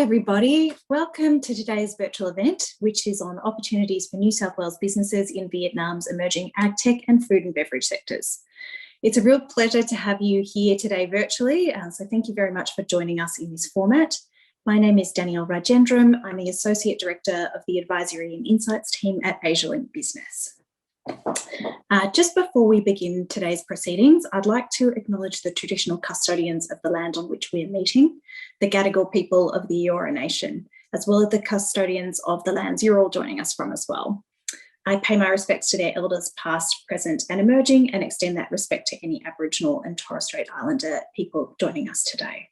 everybody. Welcome to today's virtual event, which is on opportunities for New South Wales businesses in Vietnam's emerging AgTech and food and beverage sectors. It's a real pleasure to have you here today virtually, so thank you very much for joining us in this format. My name is Danielle Rajendram. I'm the Associate Director of the Advisory and Insights team at Asialink Business. Just before we begin today's proceedings, I'd like to acknowledge the traditional custodians of the land on which we are meeting, the Gadigal people of the Eora Nation, as well as the custodians of the lands you're all joining us from as well. I pay my respects to their elders past, present and emerging, and extend that respect to any Aboriginal and Torres Strait Islander people joining us today.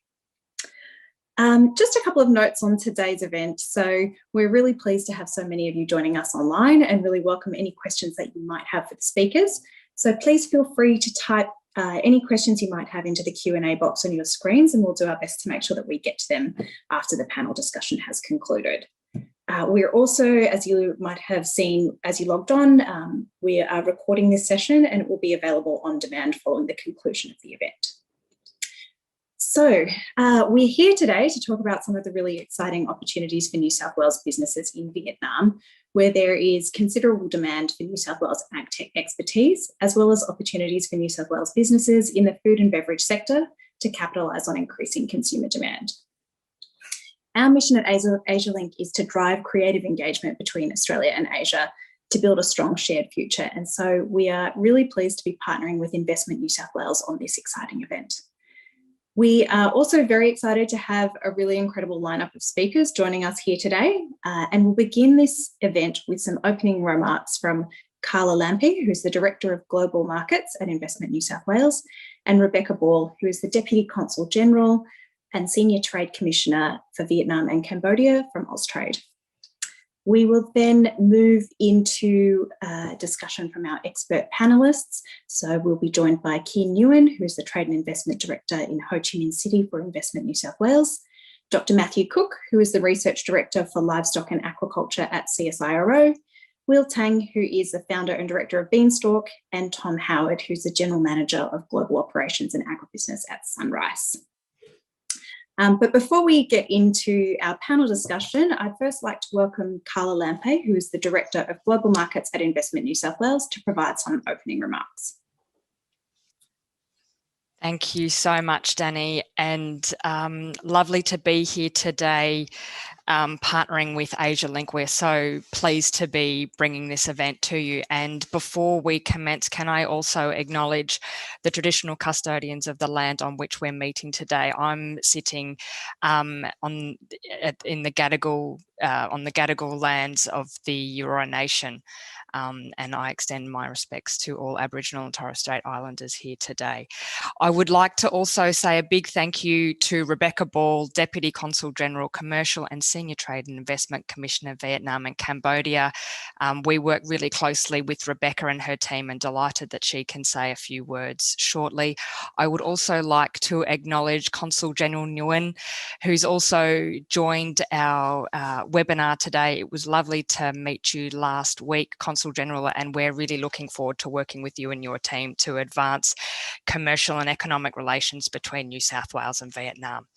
Just a couple of notes on today's event. So we're really pleased to have so many of you joining us online and really welcome any questions that you might have for the speakers. So please feel free to type any questions you might have into the Q&A box on your screens, and we'll do our best to make sure that we get to them after the panel discussion has concluded. We're also, as you might have seen as you logged on, we are recording this session and it will be available on demand following the conclusion of the event. So we're here today to talk about some of the really exciting opportunities for New South Wales businesses in Vietnam, where there is considerable demand for New South Wales AgTech expertise, as well as opportunities for New South Wales businesses in the food and beverage sector to capitalise on increasing consumer demand. Our mission at Asialink is to drive creative engagement between Australia and Asia to build a strong shared future. And so we are really pleased to be partnering with Investment New South Wales on this exciting event. We are also very excited to have a really incredible lineup of speakers joining us here today, and we'll begin this event with some opening remarks from Carla Lampe, who's the Director of Global Markets at Investment New South Wales, and Rebecca Ball, who is the Deputy Consul General and Senior Trade Commissioner for Vietnam and Cambodia from Austrade. We will then move into a discussion from our expert panellists. So we'll be joined by Keen Nguyen, who is the Trade and Investment Director in Ho Chi Minh City for Investment New South Wales, Dr. Matthew Cook, who is the Research Director for Livestock and Aquaculture at CSIRO, Will Tang, who is the Founder and Director of Beanstalk, and Tom Howard, who's the General Manager of Global Operations and Agribusiness at Sunrise. But before we get into our panel discussion, I'd first like to welcome Carla Lampe, who is the Director of Global Markets at Investment New South Wales, to provide some opening remarks. Thank you so much, Danny, and lovely to be here today partnering with Asialink. We're so pleased to be bringing this event to you. And before we commence, can I also acknowledge the traditional custodians of the land on which we're meeting today? I'm sitting in the Gadigal, on the Gadigal lands of the Eora Nation. And I extend my respects to all Aboriginal and Torres Strait Islanders here today. I would like to also say a big thank you to Rebecca Ball, Deputy Consul General Commercial and Senior Trade and Investment Commissioner Vietnam and Cambodia. We work really closely with Rebecca and her team, and delighted that she can say a few words shortly. I would also like to acknowledge Consul General Nguyen, who's also joined our webinar today. It was lovely to meet you last week, Consul General, and we're really looking forward to working with you and your team to advance commercial and economic relations between New South Wales and Vietnam.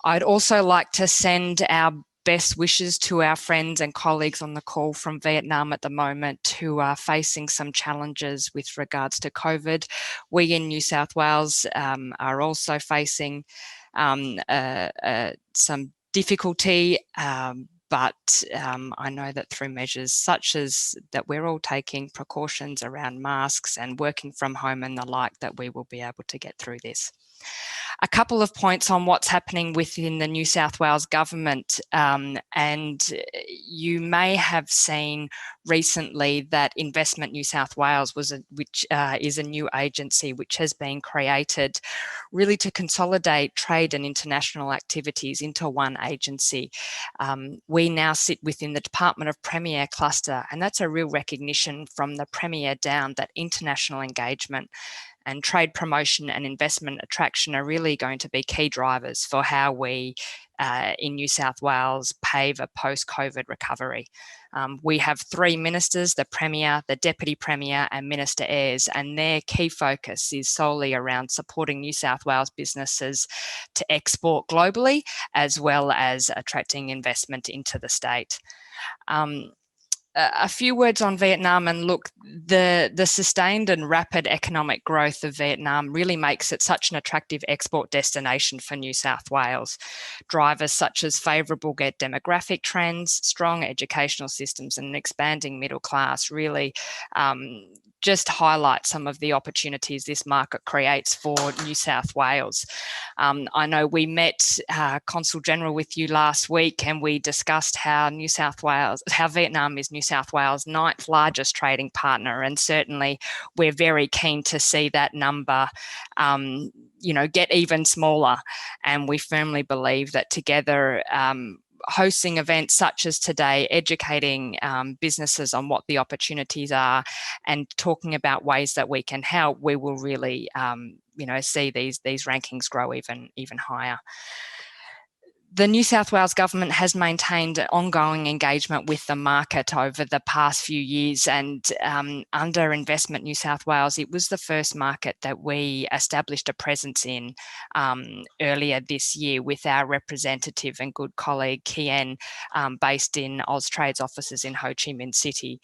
I'd also like to send our best wishes to our friends and colleagues on the call from Vietnam at the moment who are facing some challenges with regards to COVID. We in New South Wales are also facing some difficulty, but I know that through measures such as that we're all taking precautions around masks and working from home and the like, that we will be able to get through this. A couple of points on what's happening within the New South Wales government, and you may have seen recently that Investment New South Wales which is a new agency which has been created really to consolidate trade and international activities into one agency. We now sit within the Department of Premier cluster, and that's a real recognition from the Premier down that international engagement And trade promotion and investment attraction are really going to be key drivers for how we in New South Wales pave a post-COVID recovery. We have 3 ministers, the Premier, the Deputy Premier and Minister Ayres, and their key focus is solely around supporting New South Wales businesses to export globally, as well as attracting investment into the state. A few words on Vietnam, and look, the sustained and rapid economic growth of Vietnam really makes it such an attractive export destination for New South Wales. Drivers such as favourable demographic trends, strong educational systems and an expanding middle class really just highlight some of the opportunities this market creates for New South Wales. I know we met Consul General with you last week, and we discussed how Vietnam is New South Wales' 9th largest trading partner, and certainly we're very keen to see that number get even smaller. And we firmly believe that together, hosting events such as today, educating businesses on what the opportunities are and talking about ways that we can help, we will really see these rankings grow even higher. The New South Wales government has maintained ongoing engagement with the market over the past few years, and under Investment New South Wales, it was the first market that we established a presence in earlier this year with our representative and good colleague Kien, based in Austrade's offices in Ho Chi Minh City.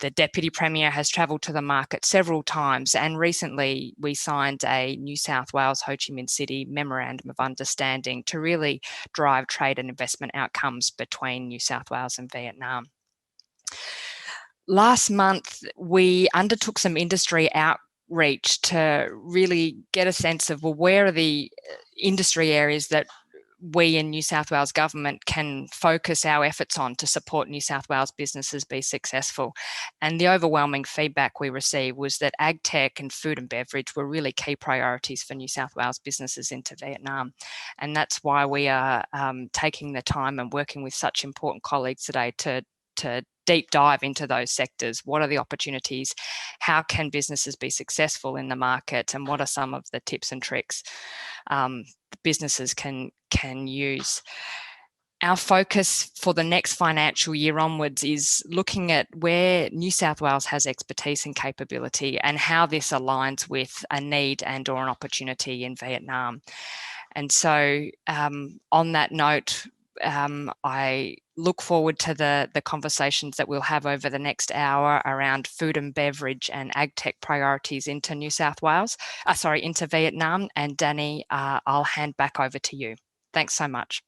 The Deputy Premier has travelled to the market several times, and recently we signed a New South Wales Ho Chi Minh City Memorandum of Understanding to really drive trade and investment outcomes between New South Wales and Vietnam. Last month, we undertook some industry outreach to really get a sense of, well, where are the industry areas that we in New South Wales government can focus our efforts on to support New South Wales businesses be successful. And the overwhelming feedback we received was that AgTech and Food and Beverage were really key priorities for New South Wales businesses into Vietnam. And that's why we are taking the time and working with such important colleagues today to deep dive into those sectors. What are the opportunities? How can businesses be successful in the market? And what are some of the tips and tricks businesses can use? Our focus for the next financial year onwards is looking at where New South Wales has expertise and capability and how this aligns with a need and or an opportunity in Vietnam. And so on that note, I look forward to the conversations that we'll have over the next hour around food and beverage and AgTech priorities into into Vietnam. And Danny, I'll hand back over to you. Thanks so much.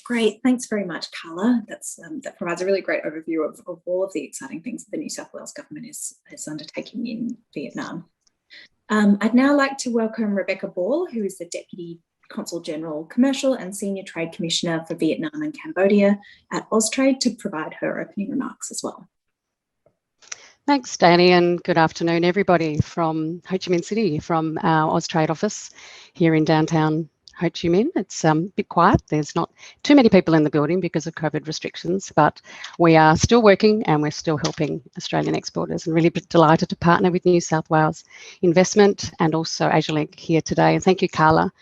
Great, thanks very much, Carla. That provides a really great overview of all of the exciting things that the New South Wales government is undertaking in Vietnam. I'd now like to welcome Rebecca Ball, who is the Deputy Consul General Commercial and Senior Trade Commissioner for Vietnam and Cambodia at Austrade, to provide her opening remarks as well. Thanks, Danny, and good afternoon, everybody from Ho Chi Minh City, from our Austrade office here in downtown Ho Chi Minh. It's a bit quiet. There's not too many people in the building because of COVID restrictions, but we are still working and we're still helping Australian exporters, and really delighted to partner with New South Wales Investment and also Asialink here today. And thank you, Carla,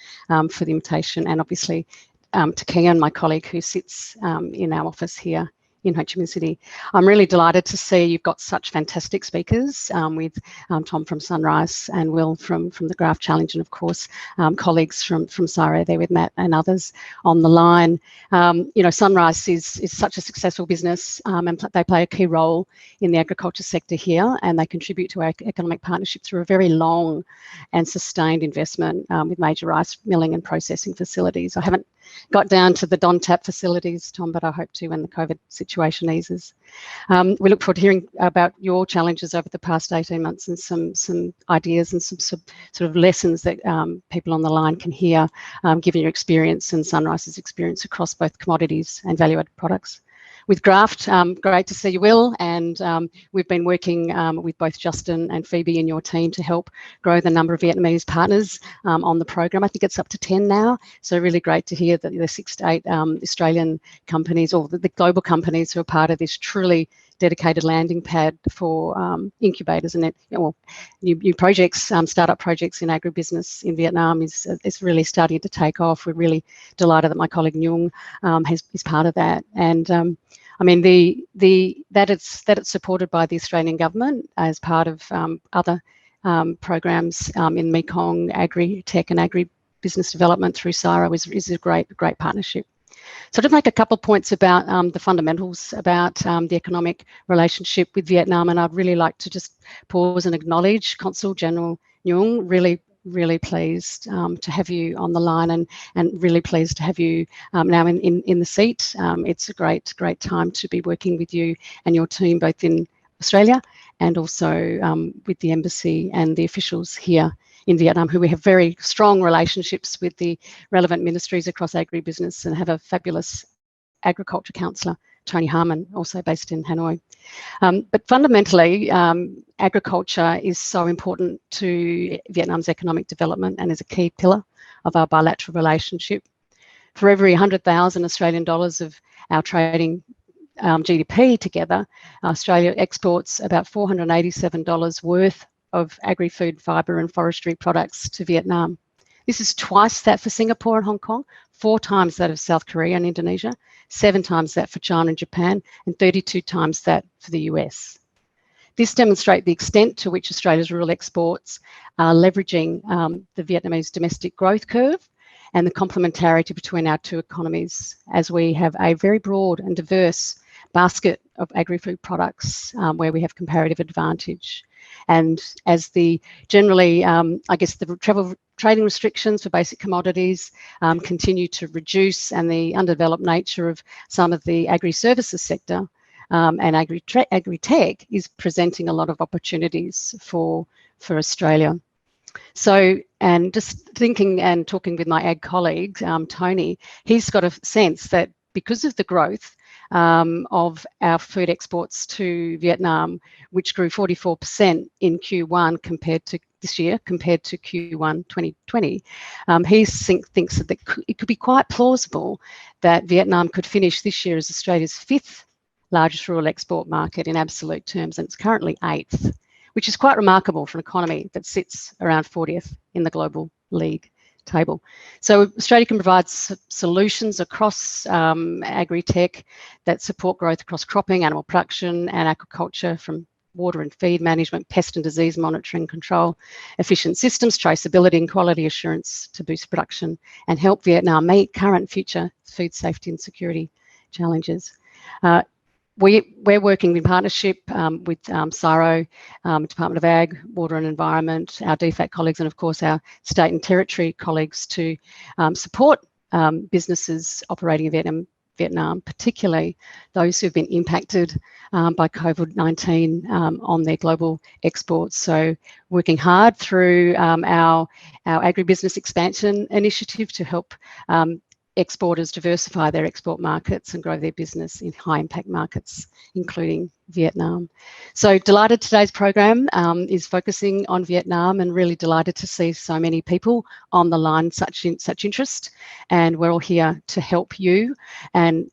for the invitation, and obviously to Kian, my colleague who sits in our office here in Ho Chi Minh City. I'm really delighted to see you've got such fantastic speakers with Tom from Sunrise and Will from the Graph Challenge, and of course colleagues from Sire there with Matt and others on the line. Sunrise is such a successful business, and they play a key role in the agriculture sector here, and they contribute to our economic partnership through a very long and sustained investment with major rice milling and processing facilities. I haven't got down to the Don Tap facilities, Tom, but I hope to when the COVID situation eases. We look forward to hearing about your challenges over the past 18 months and some ideas and some sort of lessons that people on the line can hear, given your experience and Sunrise's experience across both commodities and value-added products. With Graft, great to see you, Will, and we've been working with both Justin and Phoebe and your team to help grow the number of Vietnamese partners on the program. I think it's up to 10 now, so really great to hear that the 6 to 8 Australian companies, or the global companies who are part of this truly dedicated landing pad for incubators and new projects, startup projects in agribusiness in Vietnam is really starting to take off. We're really delighted that my colleague Nguyen is part of that. And I mean, that it's supported by the Australian government as part of other programs in Mekong AgTech and Agribusiness Development through CSIRO is a great partnership. So to make a couple of points about the fundamentals about the economic relationship with Vietnam, and I'd really like to just pause and acknowledge Consul General Nguyen. Really pleased to have you on the line, and really pleased to have you now in the seat. It's a great time to be working with you and your team both in Australia and also with the embassy and the officials here in Vietnam, who we have very strong relationships with the relevant ministries across agribusiness, and have a fabulous agriculture councillor, Tony Harmon, also based in Hanoi. But fundamentally, agriculture is so important to Vietnam's economic development and is a key pillar of our bilateral relationship. For every 100,000 Australian dollars of our trading GDP together, Australia exports about $487 worth of agri-food, fibre and forestry products to Vietnam. This is twice that for Singapore and Hong Kong, 4 times that of South Korea and Indonesia, 7 times that for China and Japan, and 32 times that for the US. This demonstrates the extent to which Australia's rural exports are leveraging the Vietnamese domestic growth curve and the complementarity between our two economies, as we have a very broad and diverse basket of agri-food products where we have comparative advantage. And as the generally, I guess the trading restrictions for basic commodities continue to reduce, and the undeveloped nature of some of the agri-services sector and agri-tech is presenting a lot of opportunities for Australia. So, and just thinking and talking with my ag colleague, Tony, he's got a sense that because of the growth of our food exports to Vietnam, which grew 44% in Q1 compared to this year, compared to Q1 2020, he thinks that it could be quite plausible that Vietnam could finish this year as Australia's 5th largest rural export market in absolute terms, and it's currently 8th, which is quite remarkable for an economy that sits around 40th in the global league table. So Australia can provide solutions across agri-tech that support growth across cropping, animal production and aquaculture, from water and feed management, pest and disease monitoring control, efficient systems, traceability and quality assurance to boost production and help Vietnam meet current and future food safety and security challenges. We're working in partnership with CSIRO, Department of Ag, Water and Environment, our DFAT colleagues, and of course our state and territory colleagues to support businesses operating in Vietnam, particularly those who've been impacted by COVID-19 on their global exports. So working hard through our agribusiness expansion initiative to help exporters diversify their export markets and grow their business in high impact markets, including Vietnam. So delighted today's program is focusing on Vietnam, and really delighted to see so many people on the line, such interest, and we're all here to help you and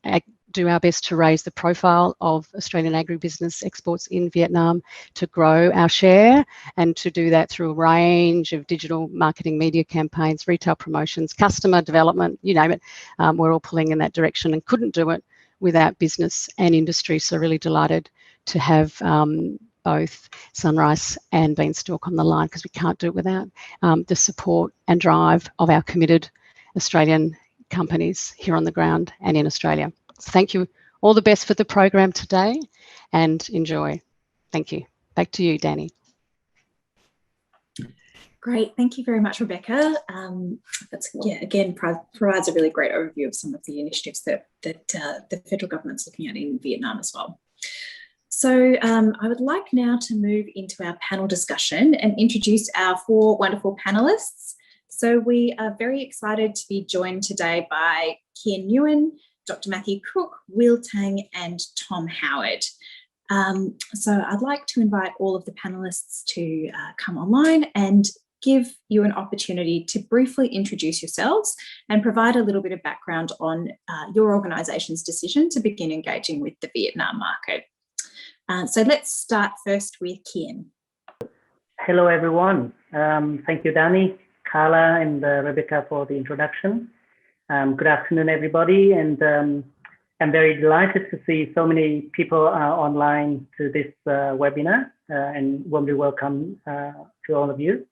do our best to raise the profile of Australian agribusiness exports in Vietnam, to grow our share, and to do that through a range of digital marketing, media campaigns, retail promotions, customer development, you name it. We're all pulling in that direction and couldn't do it without business and industry. So really delighted to have both Sunrise and Beanstalk on the line, because we can't do it without the support and drive of our committed Australian companies here on the ground and in Australia. Thank you. All the best for the program today, and enjoy. Thank you. Back to you, Danny. Great. Thank you very much, Rebecca. That's, yeah, again, provides a really great overview of some of the initiatives that the federal government's looking at in Vietnam as well. So I would like now to move into our panel discussion and introduce our 4 wonderful panelists. So we are very excited to be joined today by Kian Nguyen, Dr. Matthew Cook, Will Tang and Tom Howard. So I'd like to invite all of the panelists to come online and give you an opportunity to briefly introduce yourselves and provide a little bit of background on your organisation's decision to begin engaging with the Vietnam market. So let's start first with Kian. Hello, everyone. Thank you, Danny, Carla, and Rebecca for the introduction. Good afternoon, everybody. And I'm very delighted to see so many people online to this webinar, and warmly welcome to all of you.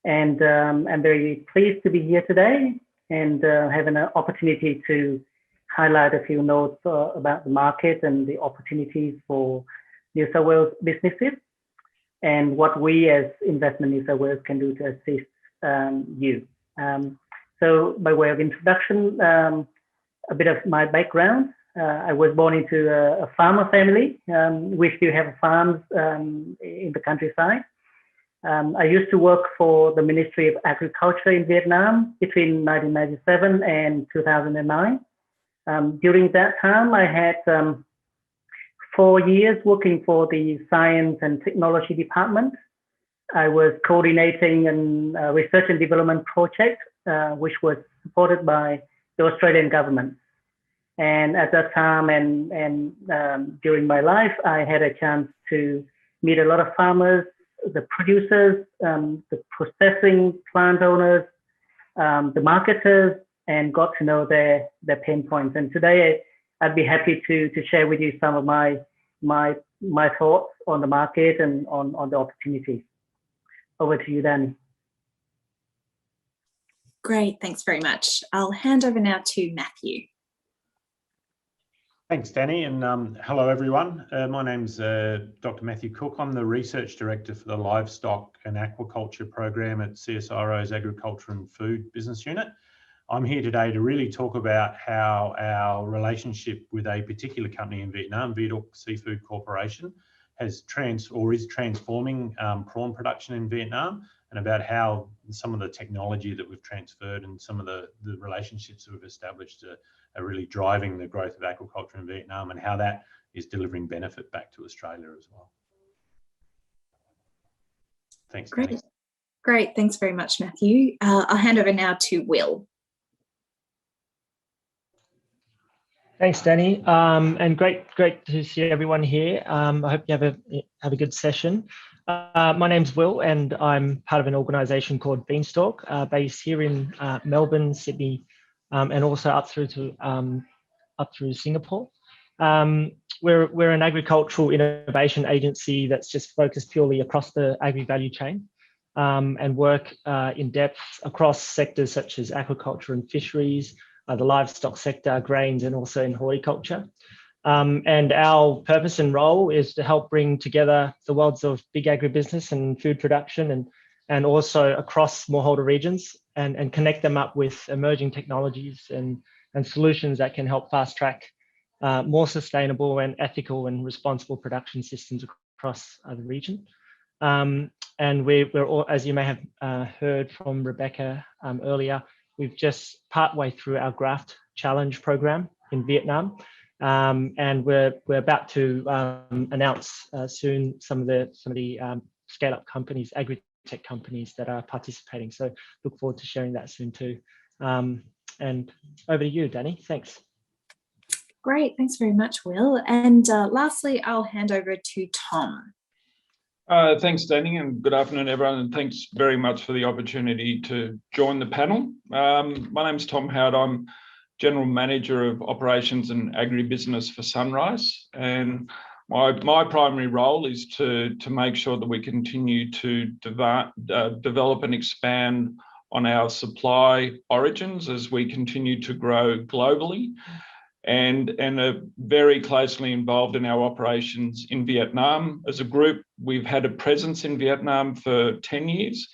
And I'm very pleased to be here today and having an opportunity to highlight a few notes about the market and the opportunities for New South Wales businesses and what we as Investment New South Wales can do to assist you. So by way of introduction, a bit of my background. I was born into a farmer family. We still have farms in the countryside. I used to work for the Ministry of Agriculture in Vietnam between 1997 and 2009. During that time, I had 4 years working for the Science and Technology Department. I was coordinating a research and development project, which was supported by the Australian government. And at that time and during my life, I had a chance to meet a lot of farmers, the producers, the processing plant owners, the marketers, and got to know their pain points. And today I'd be happy to share with you some of my thoughts on the market and on the opportunities. Over to you, Danny. Great, thanks very much. I'll hand over now to Matthew. Thanks, Danny, and hello, everyone. My name's Dr. Matthew Cook. I'm the Research Director for the Livestock and Aquaculture Program at CSIRO's Agriculture and Food Business Unit. I'm here today to really talk about how our relationship with a particular company in Vietnam, Viet Seafood Corporation, is transforming prawn production in Vietnam, and about how some of the technology that we've transferred and some of the relationships that we've established are really driving the growth of aquaculture in Vietnam, and how that is delivering benefit back to Australia as well. Thanks, Danny. Great, thanks very much, Matthew. I'll hand over now to Will. Thanks, Danny, and great to see everyone here. I hope you have a good session. My name's Will, and I'm part of an organisation called Beanstalk, based here in Melbourne, Sydney, and also up through Singapore. We're an agricultural innovation agency that's just focused purely across the agri value chain, and work in depth across sectors such as aquaculture and fisheries, the livestock sector, grains, and also in horticulture. And our purpose and role is to help bring together the worlds of big agribusiness and food production, and also across smallholder regions, and connect them up with emerging technologies and solutions that can help fast track more sustainable and ethical and responsible production systems across the region. And we're all, as you may have heard from Rebecca earlier, we've just partway through our Graft Challenge program in Vietnam, and we're about to announce soon some of the scale-up companies, AgTech companies that are participating. So look forward to sharing that soon too. And over to you, Danny. Thanks. Great, thanks very much, Will. And lastly, I'll hand over to Tom. Thanks, Danny, and good afternoon, everyone, and thanks very much for the opportunity to join the panel. My name's Tom Howard. I'm General Manager of Operations and Agribusiness for Sunrise, and my primary role is to make sure that we continue to develop and expand on our supply origins as we continue to grow globally, and are very closely involved in our operations in Vietnam. As a group, we've had a presence in Vietnam for 10 years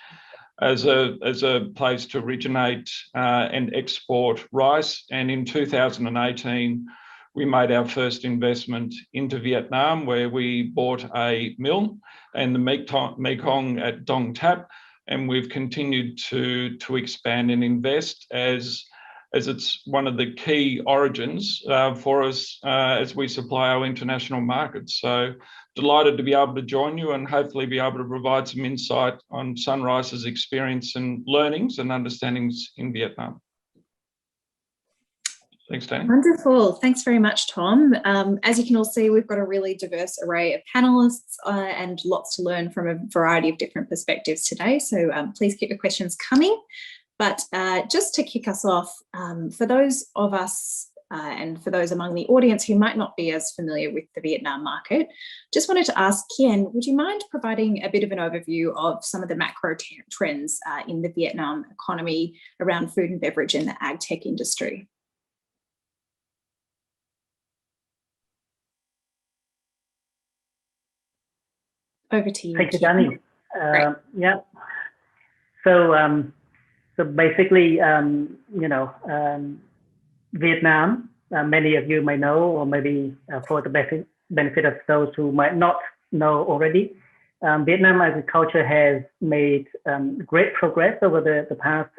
as a place to originate and export rice. And in 2018, we made our first investment into Vietnam, where we bought a mill and the Mekong at Dong Thap, and we've continued to expand and invest as it's one of the key origins for us as we supply our international markets. So delighted to be able to join you and hopefully be able to provide some insight on Sunrise's experience and learnings and understandings in Vietnam. Thanks, Danny. Wonderful. Thanks very much, Tom. As you can all see, we've got a really diverse array of panelists and lots to learn from a variety of different perspectives today. So please keep your questions coming. But just to kick us off, for those of us and for those among the audience who might not be as familiar with the Vietnam market, just wanted to ask Kien, would you mind providing a bit of an overview of some of the macro trends in the Vietnam economy around food and beverage and the ag tech industry? Over to you. Thank you, Danny. Yeah. So basically, Vietnam, many of you may know, or maybe for the benefit of those who might not know already, Vietnam agriculture has made great progress over the past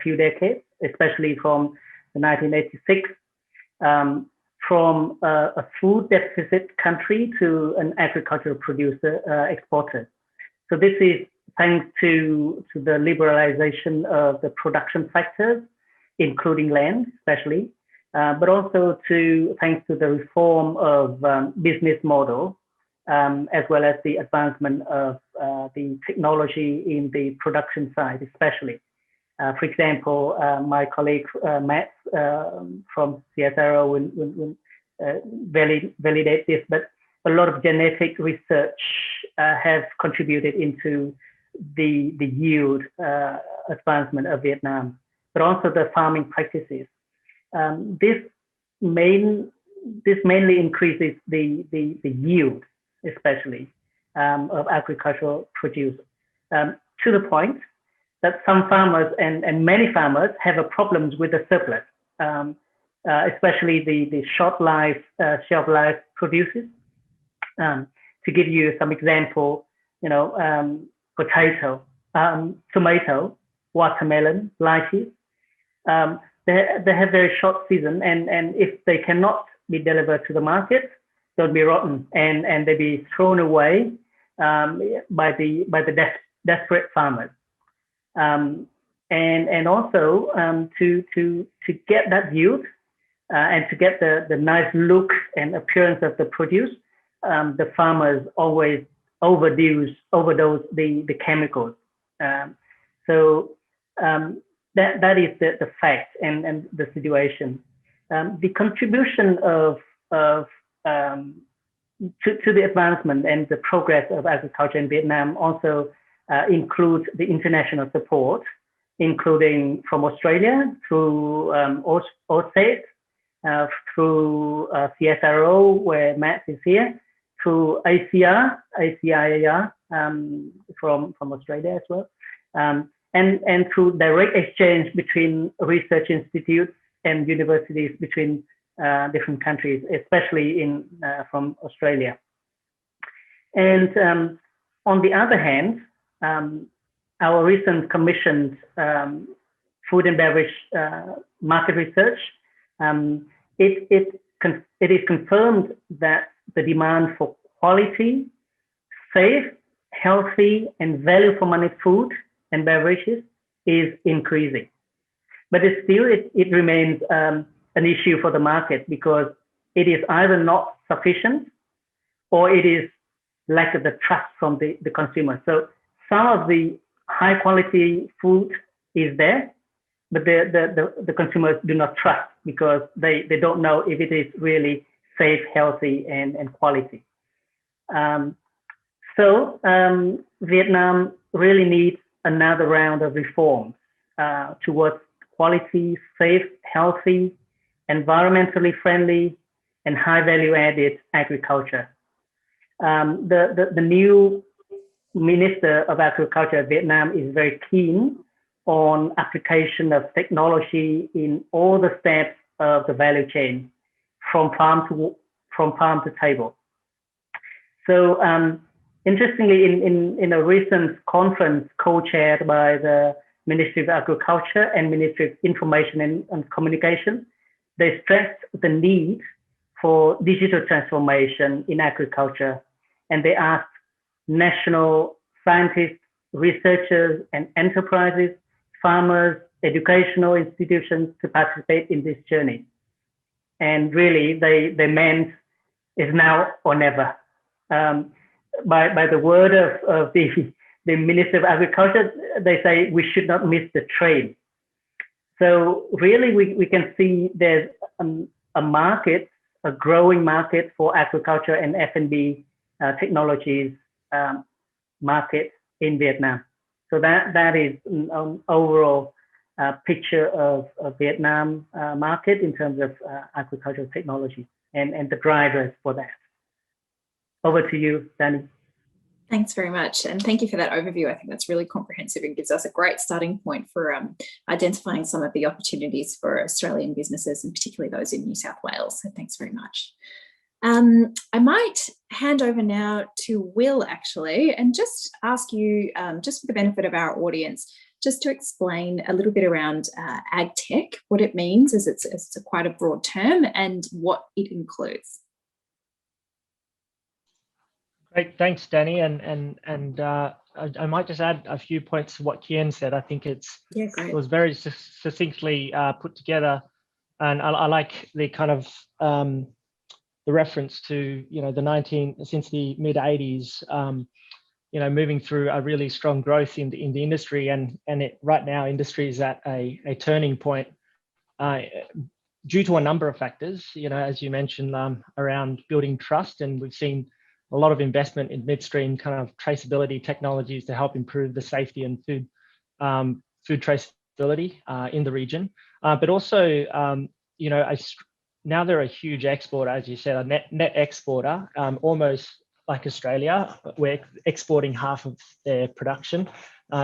few decades, especially from 1986, from a food deficit country to an agricultural producer exporter. So this is thanks to the liberalization of the production factors, including land, especially, but also thanks to the reform of business model, as well as the advancement of the technology in the production side, especially. For example, my colleague Matt from CSIRO will validate this, but a lot of genetic research have contributed into the yield advancement of Vietnam, but also the farming practices. This mainly increases the yield, especially of agricultural produce, to the point that some farmers and many farmers have a problems with the surplus, especially the short life, shelf life produces. To give you some example, potato, tomato, watermelon, lychee, they have very short season, and if they cannot be delivered to the market, they'll be rotten and they'll be thrown away by the desperate farmers. And also to get that yield and to get the nice look and appearance of the produce, the farmers always overdose the chemicals. So that is the fact and the situation. The contribution to the advancement and the progress of agriculture in Vietnam also includes the international support, including from Australia through OSAID, through CSIRO, where Matt is here, through ACIAR from Australia as well, and through direct exchange between research institutes and universities between different countries, especially from Australia. And on the other hand, our recent commissioned food and beverage market research, it is confirmed that the demand for quality, safe, healthy, and value for money food and beverages is increasing. But it remains an issue for the market because it is either not sufficient or it is lack of the trust from the consumer. So some of the high quality food is there, but the consumers do not trust because they don't know if it is really safe, healthy, and quality. So Vietnam really needs another round of reforms towards quality, safe, healthy, environmentally friendly, and high value added agriculture. The new Minister of Agriculture of Vietnam is very keen on application of technology in all the steps of the value chain, from farm to table. So interestingly, in a recent conference co-chaired by the Ministry of Agriculture and Ministry of Information and Communication, they stressed the need for digital transformation in agriculture, and they asked national scientists, researchers, and enterprises, farmers, educational institutions to participate in this journey. And really, they meant is now or never. By the word of the Minister of Agriculture, they say we should not miss the train. So really, we can see there's a market, a growing market for agriculture and F&B technologies market in Vietnam. So that is an overall picture of Vietnam market in terms of agricultural technology and the drivers for that. Over to you, Danny. Thanks very much. And thank you for that overview. I think that's really comprehensive and gives us a great starting point for identifying some of the opportunities for Australian businesses, and particularly those in New South Wales. So thanks very much. I might hand over now to Will, actually, and just ask you, just for the benefit of our audience, just to explain a little bit around AgTech, what it means, as it's quite a broad term, and what it includes. Great, thanks, Danny. And I might just add a few points to what Kian said. I think it was very succinctly put together, and I like the kind of the reference to since the mid 80s, moving through a really strong growth in the industry, and right now industry is at a turning point due to a number of factors. As you mentioned, around building trust, and we've seen a lot of investment in midstream kind of traceability technologies to help improve the safety and food traceability in the region. But also, now they're a huge exporter, as you said, a net exporter, almost like Australia. We're exporting half of their production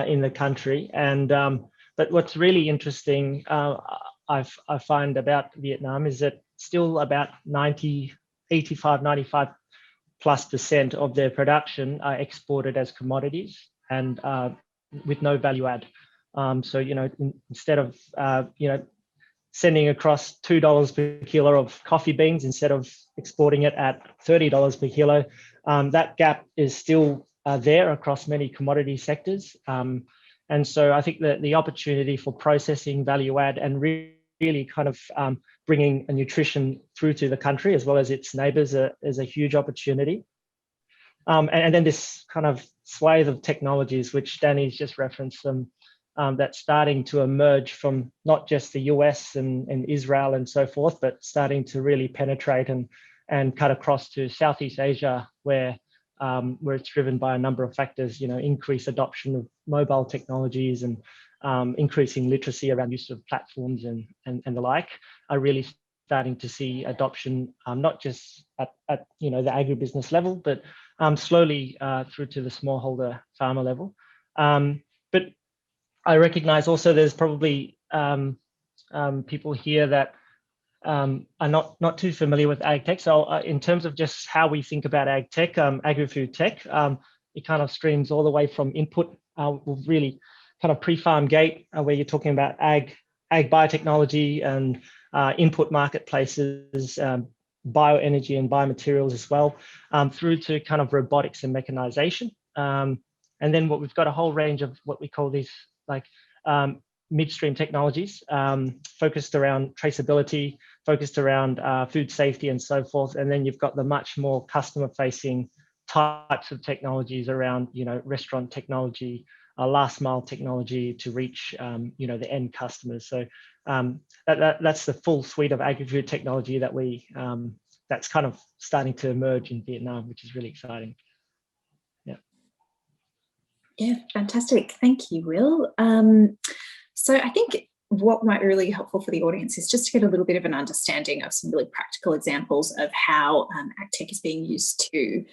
in the country. And but what's really interesting, I find about Vietnam is that still about 95% plus of their production are exported as commodities and with no value add. So instead of sending across $2 per kilo of coffee beans, instead of exporting it at $30 per kilo, that gap is still there across many commodity sectors. And so I think that the opportunity for processing value add and really kind of bringing a nutrition through to the country as well as its neighbours is a huge opportunity. And then this kind of swathe of technologies, which Danny's just referenced them, that's starting to emerge from not just the US and Israel and so forth, but starting to really penetrate and cut across to Southeast Asia, where it's driven by a number of factors, increased adoption of mobile technologies and increasing literacy around use of platforms and the like, are really starting to see adoption, not just at the agribusiness level, but slowly through to the smallholder farmer level. But I recognize also there's probably people here that are not too familiar with AgTech. So in terms of just how we think about AgTech, agri-food tech, it kind of streams all the way from input, really kind of pre-farm gate, where you're talking about ag biotechnology and input marketplaces, bioenergy and biomaterials as well, through to kind of robotics and mechanization. And then we've got a whole range of what we call these like midstream technologies, focused around traceability, focused around food safety and so forth. And then you've got the much more customer facing types of technologies around, restaurant technology, last mile technology to reach, the end customers. So that's the full suite of agri-food technology that that's kind of starting to emerge in Vietnam, which is really exciting. Yeah, fantastic. Thank you, Will. So I think what might be really helpful for the audience is just to get a little bit of an understanding of some really practical examples of how AgTech is being used to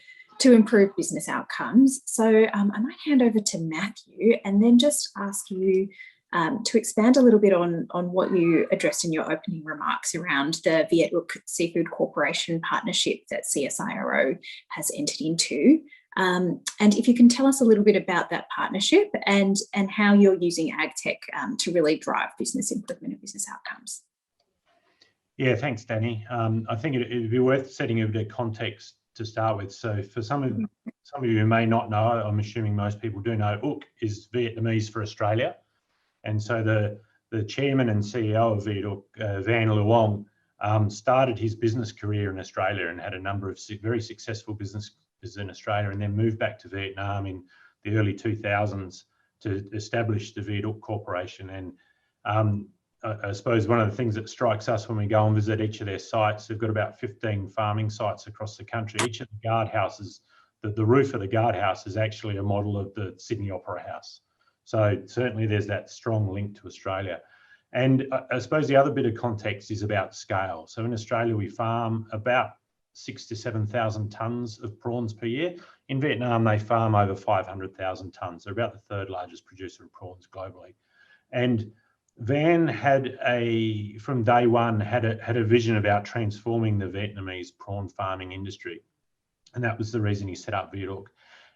improve business outcomes. So I might hand over to Matthew and then just ask you to expand a little bit on what you addressed in your opening remarks around the Viet Look Seafood Corporation partnership that CSIRO has entered into. And if you can tell us a little bit about that partnership and how you're using AgTech to really drive business improvement and business outcomes. Yeah, thanks, Danny. I think it'd be worth setting a bit of context to start with. So for some of you who may not know, I'm assuming most people do know, UK is Vietnamese for Australia. And so the chairman and CEO of Viet Look, Van Luong, started his business career in Australia and had a number of very successful businesses in Australia, and then moved back to Vietnam in the early 2000s to establish the Viaduct Corporation. And I suppose one of the things that strikes us when we go and visit each of their sites, they've got about 15 farming sites across the country. Each of the guardhouses, the roof of the guardhouse is actually a model of the Sydney Opera House. So certainly there's that strong link to Australia. And I suppose the other bit of context is about scale. So in Australia, we farm about 6,000 to 7,000 tonnes of prawns per year. In Vietnam, they farm over 500,000 tonnes. They're about the third largest producer of prawns globally. And Van had from day one, had a vision about transforming the Vietnamese prawn farming industry. And that was the reason he set up Viaduct.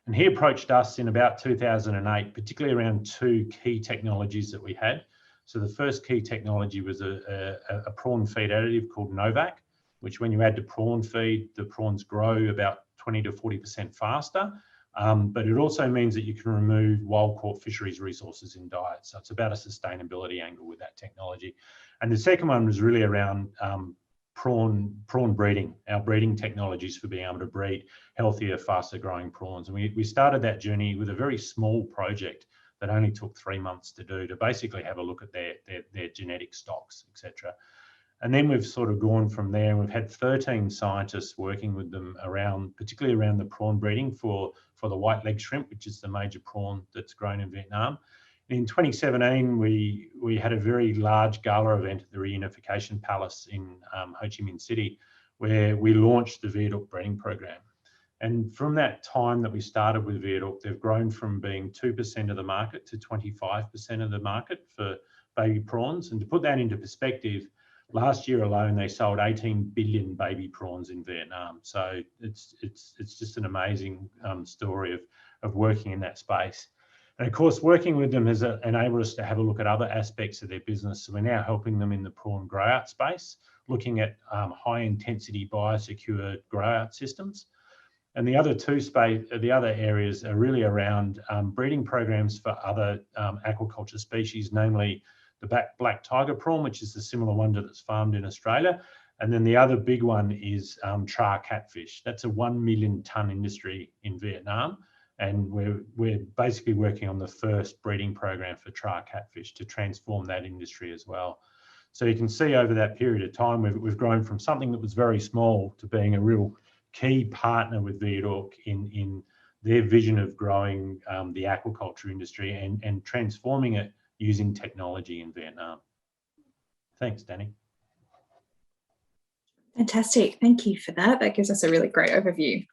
And he approached us in about 2008, particularly around two key technologies that we had. So the first key technology was a prawn feed additive called Novak, which when you add to prawn feed, the prawns grow about 20 to 40% faster. But it also means that you can remove wild-caught fisheries resources in diet. So it's about a sustainability angle with that technology. And the second one was really around prawn breeding, our breeding technologies for being able to breed healthier, faster growing prawns. And we started that journey with a very small project that only took 3 months to do, to basically have a look at their genetic stocks, etc. And then we've sort of gone from there, and we've had 13 scientists working with them particularly around the prawn breeding for the white leg shrimp, which is the major prawn that's grown in Vietnam. In 2017, we had a very large gala event at the Reunification Palace in Ho Chi Minh City, where we launched the Viaduct breeding program. And from that time that we started with Viaduct, they've grown from being 2% of the market to 25% of the market for baby prawns. And to put that into perspective, last year alone, they sold 18 billion baby prawns in Vietnam. So it's just an amazing story of working in that space. And of course, working with them has enabled us to have a look at other aspects of their business. So we're now helping them in the prawn grow-out space, looking at high-intensity biosecure grow-out systems. And the other areas are really around breeding programs for other aquaculture species, namely the black tiger prawn, which is the similar one that's farmed in Australia. And then the other big one is char catfish. That's a 1 million tonne industry in Vietnam. And we're basically working on the first breeding program for char catfish to transform that industry as well. So you can see over that period of time, we've grown from something that was very small to being a real key partner with Viaduct in their vision of growing the aquaculture industry and transforming it using technology in Vietnam. Thanks, Danny. Fantastic. Thank you for that. That gives us a really great overview.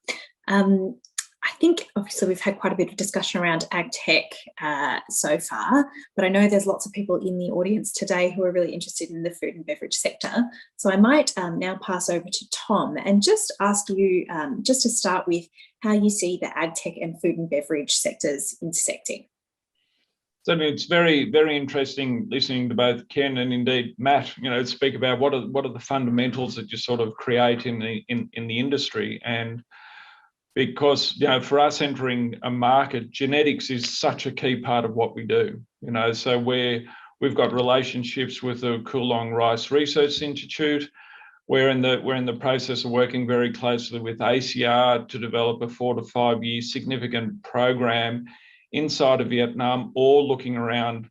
I think obviously we've had quite a bit of discussion around AgTech so far, but I know there's lots of people in the audience today who are really interested in the food and beverage sector. So I might now pass over to Tom and just ask you, just to start with, how you see the AgTech and food and beverage sectors intersecting. So it's very, very interesting listening to both Ken and indeed Matt, speak about what are the fundamentals that you sort of create in the industry. And because, for us entering a market, genetics is such a key part of what we do. So we've got relationships with the Coolong Rice Research Institute. We're in the process of working very closely with ACR to develop a 4 to 5 year significant program inside of Vietnam, all looking around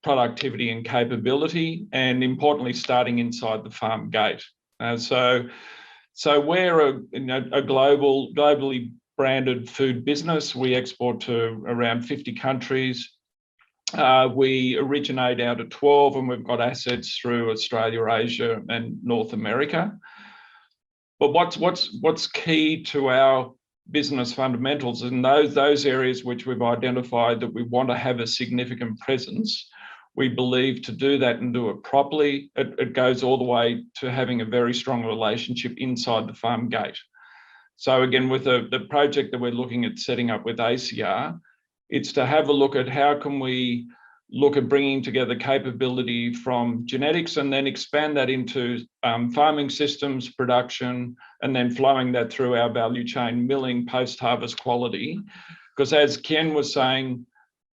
productivity and capability, and importantly, starting inside the farm gate. So we're a globally branded food business. We export to around 50 countries. We originate out of 12, and we've got assets through Australia, Asia, and North America. But what's key to our business fundamentals in those areas which we've identified that we want to have a significant presence? We believe to do that and do it properly, it goes all the way to having a very strong relationship inside the farm gate. So again, with the project that we're looking at setting up with ACR, it's to have a look at how can we look at bringing together capability from genetics and then expand that into farming systems, production, and then flowing that through our value chain, milling, post-harvest quality. Because as Ken was saying,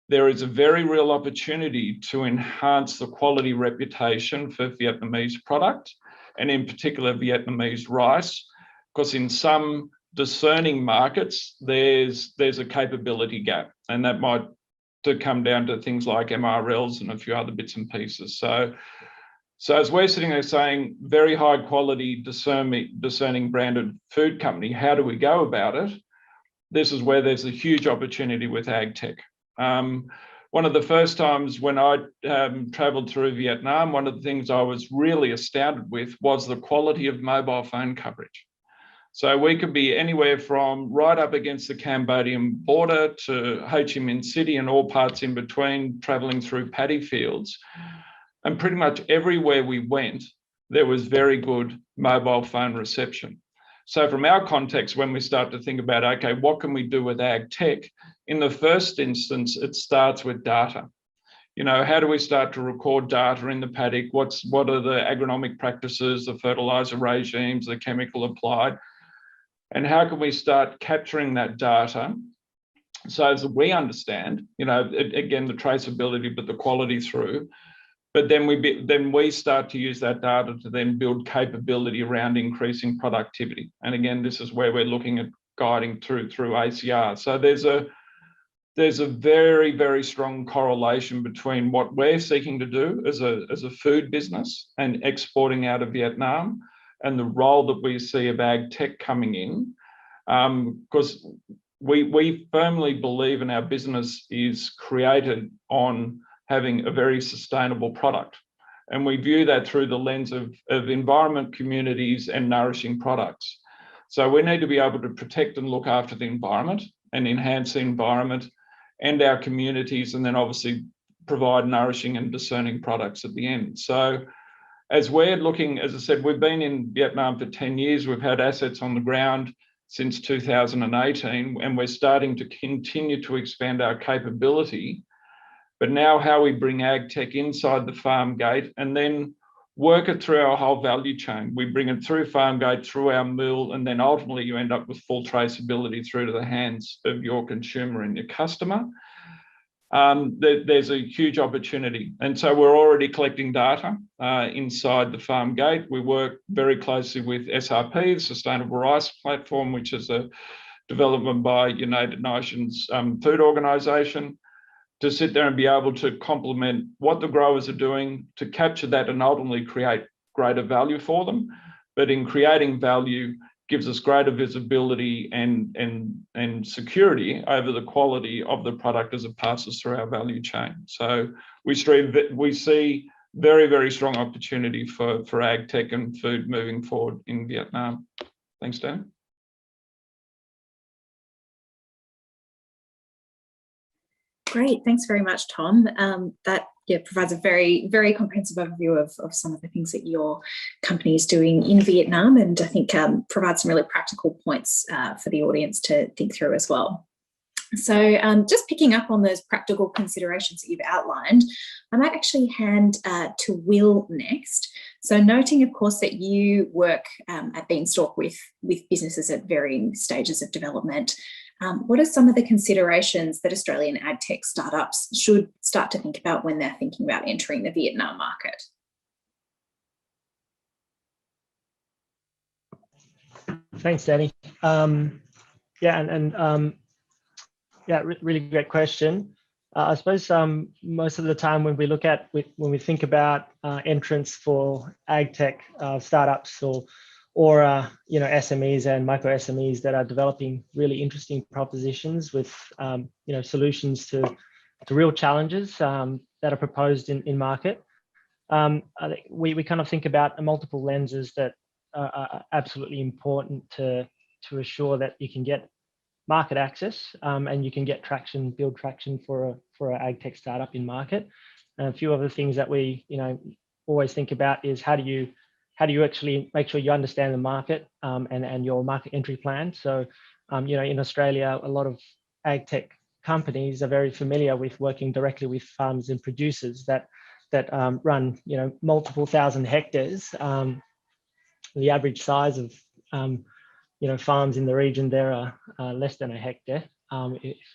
there is a very real opportunity to enhance the quality reputation for Vietnamese product and in particular Vietnamese rice, because in some discerning markets, there's a capability gap, and that might come down to things like MRLs and a few other bits and pieces. So as we're sitting there saying, very high quality, discerning branded food company, how do we go about it? This is where there's a huge opportunity with AgTech. One of the first times when I travelled through Vietnam, one of the things I was really astounded with was the quality of mobile phone coverage. So we could be anywhere from right up against the Cambodian border to Ho Chi Minh City and all parts in between, travelling through paddy fields. And pretty much everywhere we went, there was very good mobile phone reception. So from our context, when we start to think about, okay, what can we do with AgTech? In the first instance, it starts with data. You know, how do we start to record data in the paddock? What are the agronomic practices, the fertilizer regimes, the chemical applied? And how can we start capturing that data so as we understand, you know, again, the traceability, but the quality through. But then we start to use that data to then build capability around increasing productivity. And again, this is where we're looking at guiding through ACR. So there's a very, very strong correlation between what we're seeking to do as a food business and exporting out of Vietnam, and the role that we see of AgTech coming in, because we firmly believe in our business is created on having a very sustainable product. And we view that through the lens of environment, communities, and nourishing products. So we need to be able to protect and look after the environment and enhance the environment and our communities, and then obviously provide nourishing and discerning products at the end. So as we're looking, as I said, we've been in Vietnam for 10 years. We've had assets on the ground since 2018, and we're starting to continue to expand our capability. But now how we bring AgTech inside the farm gate and then work it through our whole value chain. We bring it through farm gate, through our mill, and then ultimately you end up with full traceability through to the hands of your consumer and your customer. There's a huge opportunity. And so we're already collecting data inside the farm gate. We work very closely with SRP, the Sustainable Rice Platform, which is a development by United Nations Food Organization, to sit there and be able to complement what the growers are doing to capture that and ultimately create greater value for them. But in creating value, gives us greater visibility and security over the quality of the product as it passes through our value chain. So we see very, very strong opportunity for AgTech and food moving forward in Vietnam. Thanks, Dan. Great, thanks very much, Tom. That provides a very, very comprehensive overview of some of the things that your company is doing in Vietnam, and I think provides some really practical points for the audience to think through as well. So just picking up on those practical considerations that you've outlined, I might actually hand to Will next. So noting, of course, that you work at Beanstalk with businesses at varying stages of development, what are some of the considerations that Australian AgTech startups should start to think about when they're thinking about entering the Vietnam market? Thanks, Danny. Really great question. I suppose most of the time when we think about entrants for AgTech startups or SMEs and micro SMEs that are developing really interesting propositions with solutions to real challenges that are proposed in market. I think we kind of think about multiple lenses that are absolutely important to assure that you can get market access and you can get traction, build traction for an AgTech startup in market. And a few other things that we always think about is how do you actually make sure you understand the market and your market entry plan. So, in Australia, a lot of AgTech companies are very familiar with working directly with farmers and producers that run, multiple thousand hectares. The average size of, farms in the region there are less than a hectare,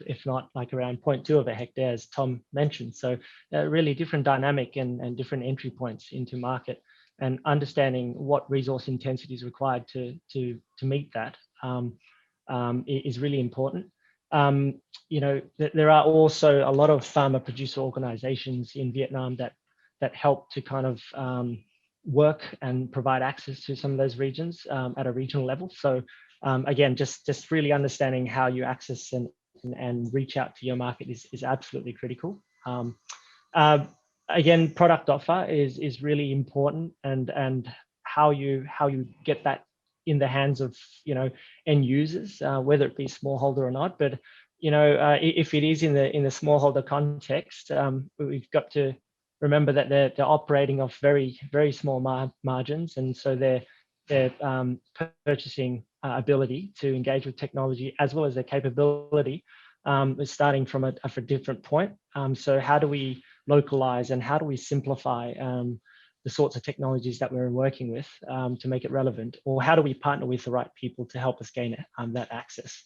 if not like around 0.2 of a hectare, as Tom mentioned. So really different dynamic and different entry points into market. and understanding what resource intensity is required to meet that is really important. You know, there are also a lot of farmer producer organizations in Vietnam that help to kind of work and provide access to some of those regions at a regional level. So again, just really understanding how you access and reach out to your market is absolutely critical. Again, product offer is really important, and how you get that in the hands of, you know, end users, whether it be smallholder or not. But you know, if it is in the smallholder context, we've got to remember that they're operating off very small margins, and so their purchasing ability to engage with technology, as well as their capability, is starting from a different point. So how do we localize and how do we simplify the sorts of technologies that we're working with to make it relevant, or how do we partner with the right people to help us gain that access?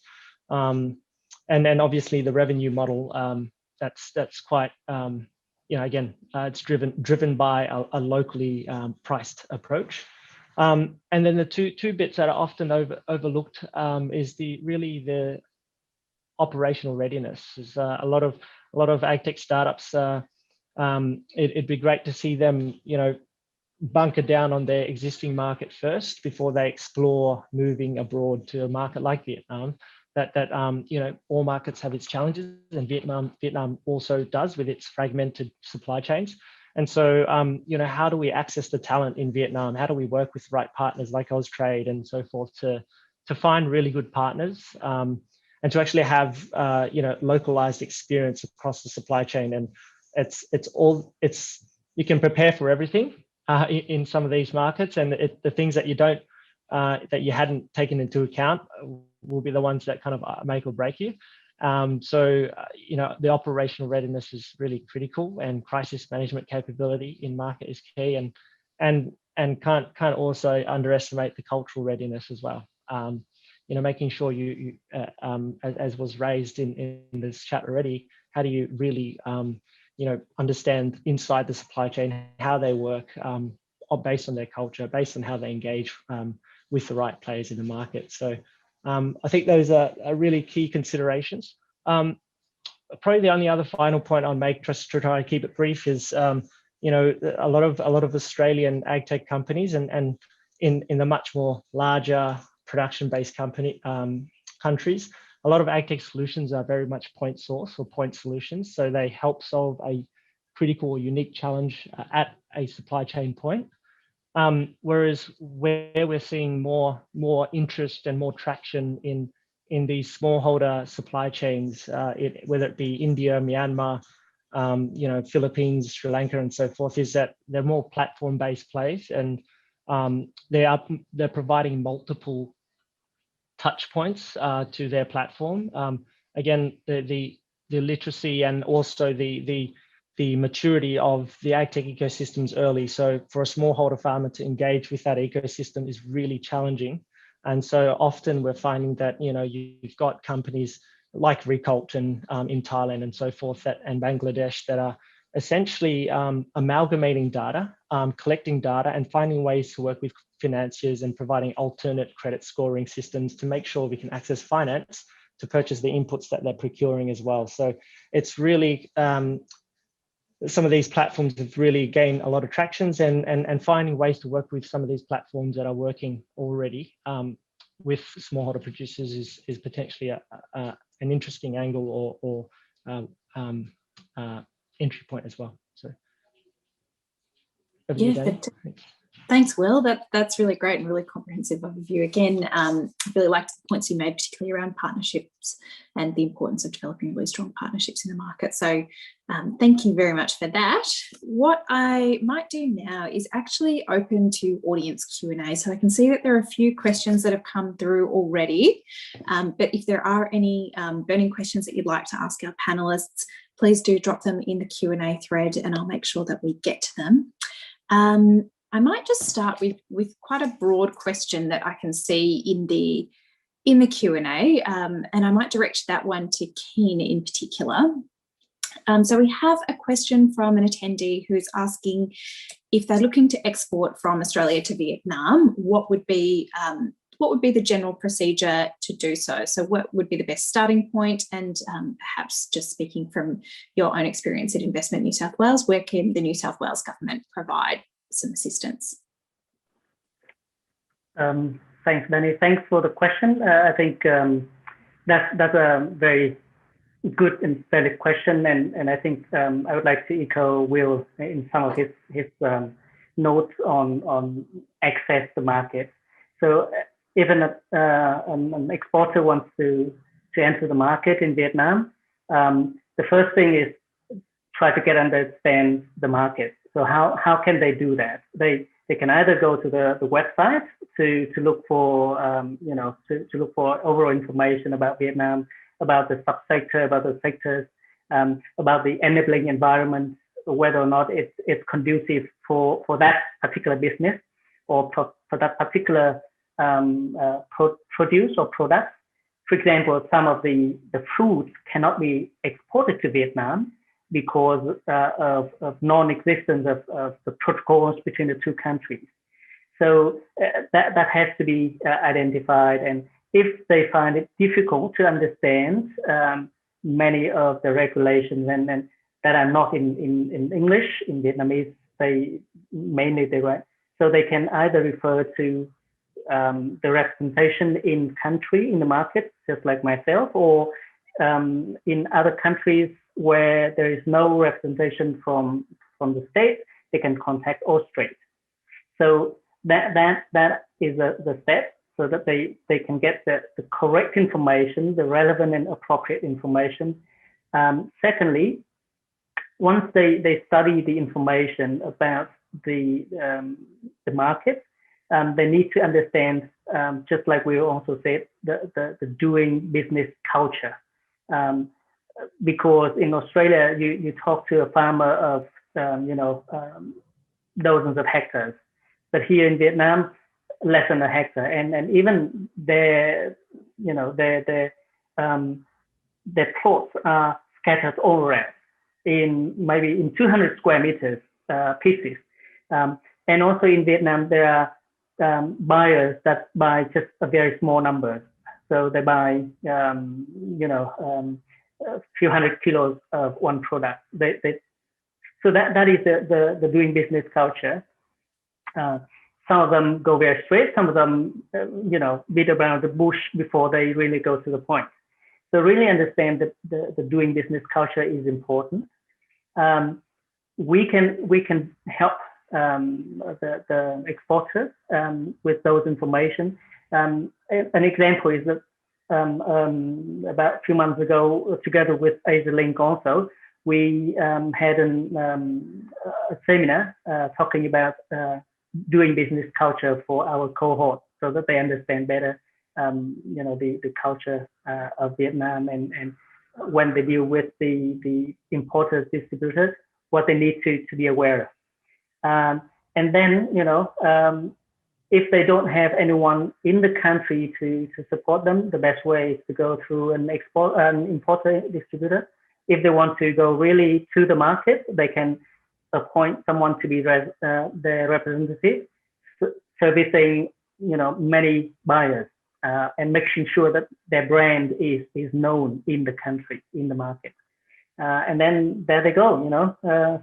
And then obviously the revenue model, that's quite, you know, again, it's driven by a locally priced approach. And then the two bits that are often overlooked is really the operational readiness. There's a lot of AgTech startups. It'd be great to see them, you know, bunker down on their existing market first before they explore moving abroad to a market like Vietnam. That you know, all markets have its challenges, and Vietnam also does, with its fragmented supply chains. And so you know, how do we access the talent in Vietnam? How do we work with the right partners like Austrade and so forth to find really good partners, and to actually have you know, localized experience across the supply chain? And it's you can prepare for everything in some of these markets, and the things that you don't that you hadn't taken into account will be the ones that kind of make or break you. So you know, the operational readiness is really critical, and crisis management capability in market is key, and can't also underestimate the cultural readiness as well. You know, making sure you as was raised in this chat already, how do you really you know, understand inside the supply chain how they work, based on their culture, based on how they engage with the right players in the market. So I think those are really key considerations. Probably the only other final point I'll make, just to try to keep it brief, is you know, a lot of Australian AgTech companies and in the much more larger production-based countries, a lot of AgTech solutions are very much point source or point solutions. So they help solve a critical or unique challenge at a supply chain point. Whereas where we're seeing more interest and more traction in these smallholder supply chains, whether it be India, Myanmar, you know, Philippines, Sri Lanka, and so forth, is that they're more platform-based plays, and they're providing multiple touch points to their platform. Again, the literacy and also the maturity of the AgTech ecosystems early. So for a smallholder farmer to engage with that ecosystem is really challenging. And so often we're finding that, you know, you've got companies like Recult and in Thailand and so forth, and Bangladesh, that are essentially amalgamating data, collecting data, and finding ways to work with financiers and providing alternate credit scoring systems to make sure we can access finance to purchase the inputs that they're procuring as well. So it's really, some of these platforms have really gained a lot of tractions, and finding ways to work with some of these platforms that are working already with smallholder producers is potentially an interesting angle or entry point as well. So over to you, Danny. Thanks, Will. That's really great and really comprehensive overview. Again, I really liked the points you made, particularly around partnerships and the importance of developing really strong partnerships in the market. So thank you very much for that. What I might do now is actually open to audience Q&A. So I can see that there are a few questions that have come through already, but if there are any burning questions that you'd like to ask our panelists, please do drop them in the Q&A thread and I'll make sure that we get to them. I might just start with quite a broad question that I can see in the Q&A, and I might direct that one to Keen in particular. So we have a question from an attendee who's asking if they're looking to export from Australia to Vietnam, what would be the general procedure to do so? So what would be the best starting point? And perhaps just speaking from your own experience at Investment New South Wales, where can the New South Wales government provide some assistance? Thanks, Danny. Thanks for the question. I think that's a very good and valid question, and I think I would like to echo Will in some of his notes on access to market. So if an exporter wants to enter the market in Vietnam, the first thing is try to understand the market. So how can they do that? They can either go to the website to look for to look for overall information about Vietnam, about the subsector, about the sectors, about the enabling environment, whether or not it's conducive for that particular business or for that particular produce or product. For example, some of the fruits cannot be exported to Vietnam because of non-existence of the protocols between the two countries. So that has to be identified. And if they find it difficult to understand many of the regulations and that are not in English, in Vietnamese, so they can either refer to the representation in country, in the market, just like myself, or in other countries where there is no representation from the state, they can contact Austrade. So that is the step, so that they can get the correct information, the relevant and appropriate information. Secondly, once they study the information about the market, they need to understand, just like we also said, the doing business culture. Because in Australia, you talk to a farmer of dozens of hectares, but here in Vietnam, less than a hectare, and even their plots are scattered all around maybe in 200 square meters pieces. And also in Vietnam, there are buyers that buy just a very small number. So they buy, a few hundred kilos of one product. So that is the doing business culture. Some of them go very straight. Some of them, beat around the bush before they really go to the point. So really understand that the doing business culture is important. We can help the exporters with those information. An example is that about a few months ago, together with Asialink also, we had a seminar talking about doing business culture for our cohort, so that they understand better, the culture of Vietnam, and when they deal with the importers, distributors, what they need to be aware of. And then, if they don't have anyone in the country to support them, the best way is to go through an importer distributor. If they want to go really to the market, they can appoint someone to be their representative, servicing many buyers and making sure that their brand is known in the country, in the market. And then there they go.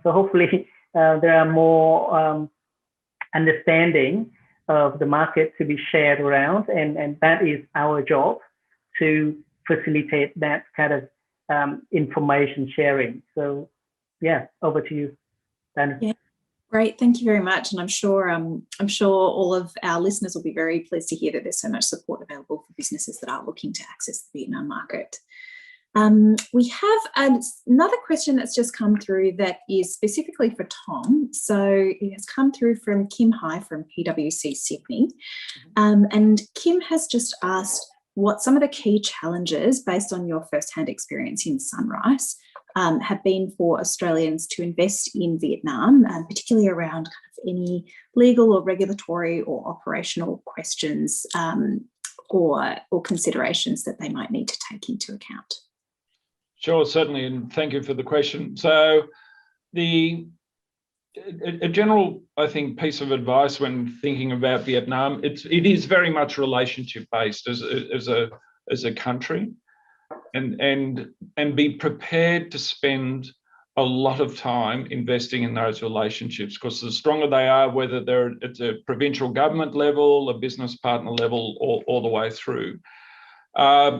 So hopefully there are more understanding of the market to be shared around, and that is our job, to facilitate that kind of information sharing. So yeah, over to you, Danny. Yeah, great, thank you very much. And I'm sure all of our listeners will be very pleased to hear that there's so much support available for businesses that are looking to access the Vietnam market. We have another question that's just come through that is specifically for Tom. So it has come through from Kim Hai from PwC Sydney. And Kim has just asked what some of the key challenges, based on your first-hand experience in Sunrise, have been for Australians to invest in Vietnam, particularly around kind of any legal or regulatory or operational questions or considerations that they might need to take into account. Sure, certainly, and thank you for the question. So a general, I think, piece of advice when thinking about Vietnam, it is very much relationship based as a country, and be prepared to spend a lot of time investing in those relationships, because the stronger they are, whether they're at a provincial government level, a business partner level, or all the way through.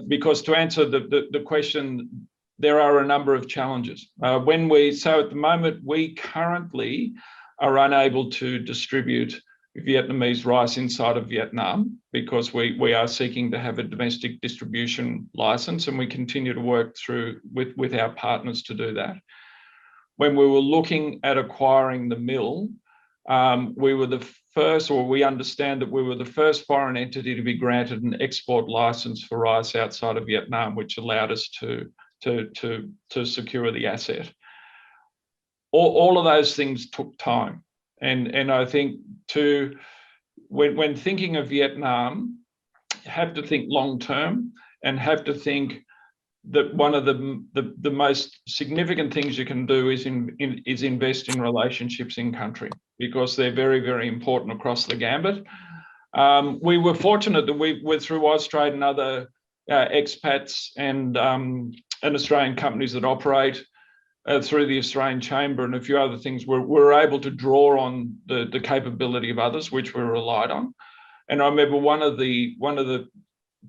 Because to answer the question, there are a number of challenges. So at the moment, we currently are unable to distribute Vietnamese rice inside of Vietnam, because we are seeking to have a domestic distribution license, and we continue to work through with our partners to do that. When we were looking at acquiring the mill, we were the first, or we understand that we were the first foreign entity to be granted an export license for rice outside of Vietnam, which allowed us to secure the asset. All of those things took time, and I think when thinking of Vietnam, you have to think long term, and have to think that one of the most significant things you can do is invest in relationships in country, because they're very, very important across the gambit. We were fortunate that we were through Austrade and other expats and Australian companies that operate through the Australian Chamber and a few other things, we're able to draw on the capability of others, which we relied on. And I remember one of the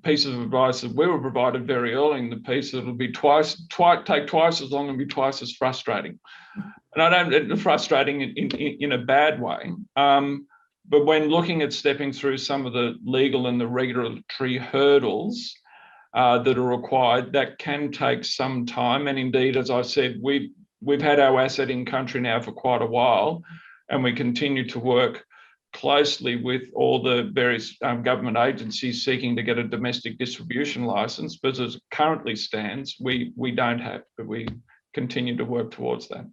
pieces of advice that we were provided very early in the piece, that it'll be take twice as long and be twice as frustrating. And I don't frustrating in a bad way, but when looking at stepping through some of the legal and the regulatory hurdles that are required, that can take some time. And indeed, as I said, we've had our asset in country now for quite a while, and we continue to work closely with all the various government agencies seeking to get a domestic distribution license. But as it currently stands, we don't have, but we continue to work towards that.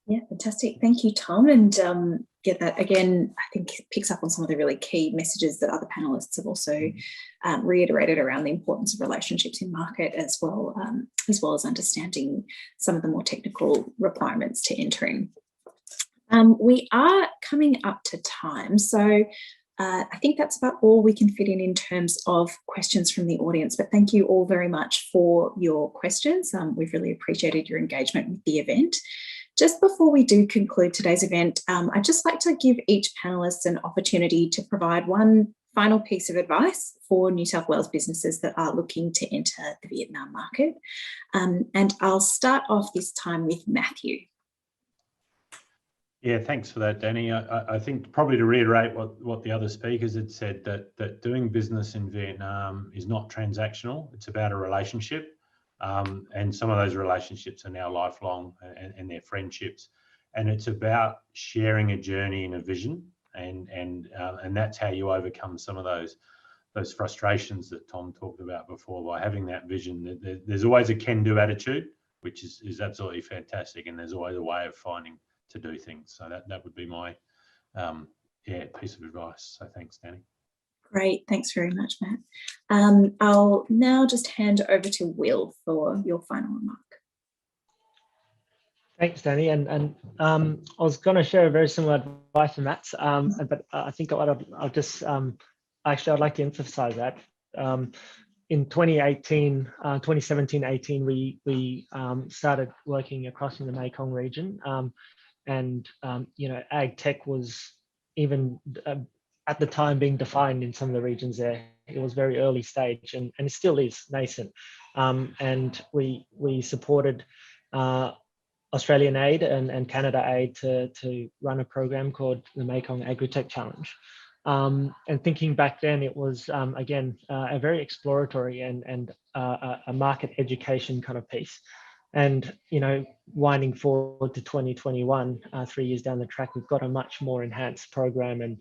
Yeah, fantastic. Thank you, Tom. And get that again, I think picks up on some of the really key messages that other panelists have also reiterated around the importance of relationships in market, as well as understanding some of the more technical requirements to entering. We are coming up to time, so I think that's about all we can fit in terms of questions from the audience, but thank you all very much for your questions. We've really appreciated your engagement with the event. Just before we do conclude today's event, I'd just like to give each panelist an opportunity to provide one final piece of advice for New South Wales businesses that are looking to enter the Vietnam market. And I'll start off this time with Matthew. Yeah, thanks for that, Danny. I think probably to reiterate what the other speakers had said, that doing business in Vietnam is not transactional. It's about a relationship. And some of those relationships are now lifelong, and they're friendships. And it's about sharing a journey and a vision. And that's how you overcome some of those frustrations that Tom talked about before, by having that vision. There's always a can-do attitude, which is absolutely fantastic. And there's always a way of finding to do things. So that would be my piece of advice. So thanks, Danny. Great, thanks very much, Matt. I'll now just hand over to Will for your final remark. Thanks, Danny. And I was going to share a very similar advice to Matt's, but I think I'll just actually I'd like to emphasize that. In 2017-18, we started working across in the Mekong region. AgTech was even at the time being defined in some of the regions there. It was very early stage, and it still is nascent. And we supported Australian Aid and Canada Aid to run a program called the Mekong AgTech Challenge. And thinking back then, it was again a very exploratory and a market education kind of piece. And winding forward to 2021, 3 years down the track, we've got a much more enhanced program, and